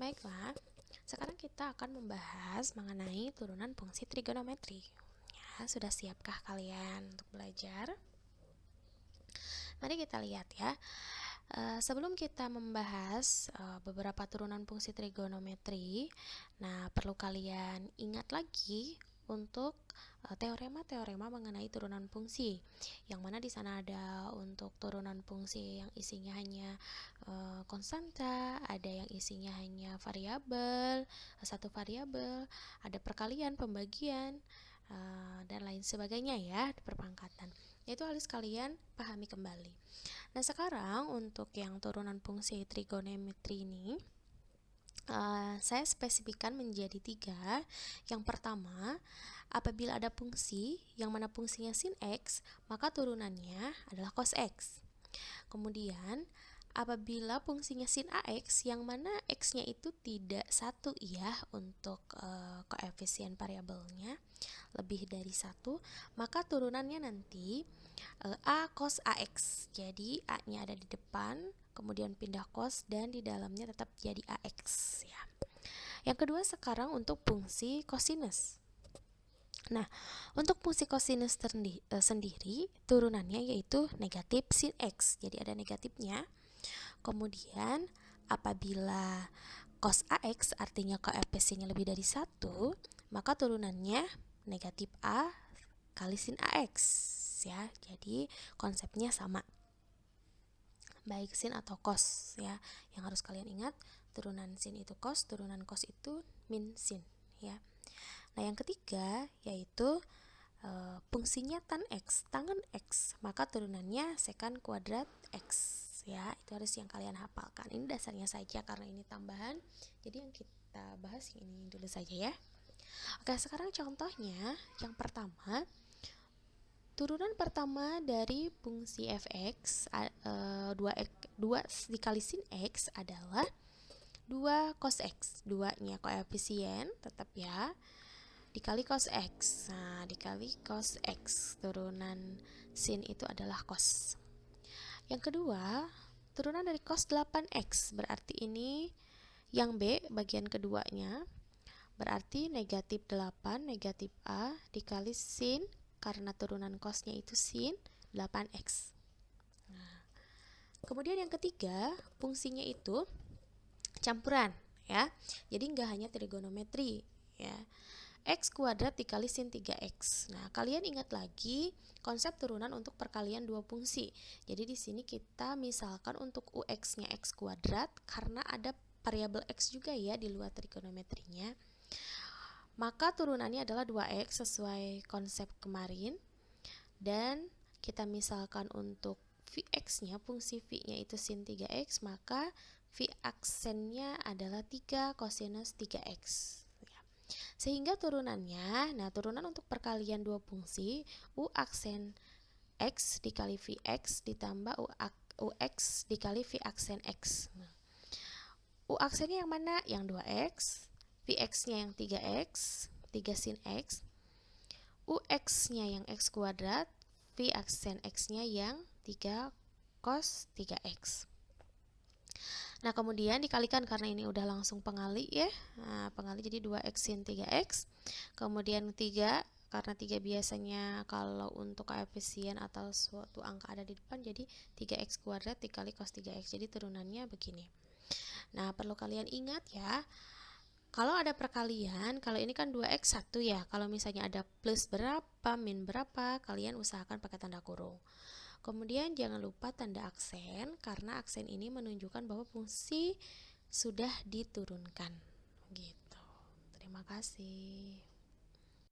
Baiklah, sekarang kita akan membahas mengenai turunan fungsi trigonometri. Ya, sudah siapkah kalian untuk belajar? Mari kita lihat ya. Sebelum kita membahas beberapa turunan fungsi trigonometri, nah perlu kalian ingat lagi untuk teorema-teorema mengenai turunan fungsi, yang mana di sana ada untuk turunan fungsi yang isinya hanya konstanta, ada yang isinya hanya variabel, satu variabel, ada perkalian, pembagian, dan lain sebagainya ya, perpangkatan. Itu harus kalian pahami kembali. Nah, sekarang untuk yang turunan fungsi trigonometri ini, saya spesifikkan menjadi 3. Yang pertama, apabila ada fungsi yang mana fungsinya sin X, maka turunannya adalah cos X. Kemudian, apabila fungsinya sin AX, yang mana X-nya itu tidak satu ya untuk koefisien variabelnya, lebih dari 1, maka turunannya nanti A cos AX. Jadi A-nya ada di depan, kemudian pindah cos, dan di dalamnya tetap jadi AX ya. Yang kedua sekarang untuk fungsi cosinus. Nah, untuk fungsi cosinus sendiri turunannya yaitu negatif sin X. Jadi ada negatifnya. Kemudian apabila cos AX artinya koefisiennya lebih dari 1, maka turunannya negatif A kali sin AX ya. Jadi konsepnya sama, baik sin atau cos ya. Yang harus kalian ingat, turunan sin itu cos, turunan cos itu min sin ya. Nah, yang ketiga yaitu fungsinya tan X, tangen X, maka turunannya secant kuadrat X ya. Itu harus yang kalian hafalkan. Ini dasarnya saja karena ini tambahan. Jadi yang kita bahas yang ini dulu saja ya. Oke, sekarang contohnya yang pertama, turunan pertama dari fungsi fx 2 dikali sin X adalah 2 cos X. 2-nya koefisien tetap ya, dikali cos X. Nah, dikali cos X, turunan sin itu adalah cos. Yang kedua, turunan dari cos 8X, berarti ini yang B bagian keduanya, berarti negatif 8 negatif A dikali sin, karena turunan cosnya itu sin 8X. Nah, kemudian yang ketiga, fungsinya itu campuran ya. Jadi nggak hanya trigonometri ya. X kuadrat dikali sin 3X. Nah, kalian ingat lagi konsep turunan untuk perkalian dua fungsi. Jadi di sini kita misalkan untuk UX-nya X kuadrat, karena ada variabel X juga ya di luar trigonometrinya, maka turunannya adalah 2X sesuai konsep kemarin. Dan kita misalkan untuk Vx-nya, fungsi V-nya itu sin 3X, maka V aksennya adalah 3 kosinus 3X. Sehingga turunannya, nah turunan untuk perkalian dua fungsi, U aksen X dikali Vx ditambah Ux dikali V aksen X. Nah, U aksennya yang mana? Yang 2X, Vx-nya yang 3X, 3 sin X, Ux-nya yang X kuadrat, V aksen X-nya yang 3 cos 3X. Nah, kemudian dikalikan karena ini udah langsung pengali ya. Nah, pengali jadi 2X sin 3X. Kemudian 3, karena 3 biasanya kalau untuk koefisien atau suatu angka ada di depan, jadi 3X kuadrat dikali cos 3X. Jadi turunannya begini. Nah, perlu kalian ingat ya, kalau ada perkalian, kalau ini kan 2X 1 ya. Kalau misalnya ada plus berapa, min berapa, kalian usahakan pakai tanda kurung. Kemudian jangan lupa tanda aksen, karena aksen ini menunjukkan bahwa fungsi sudah diturunkan. Gitu. Terima kasih.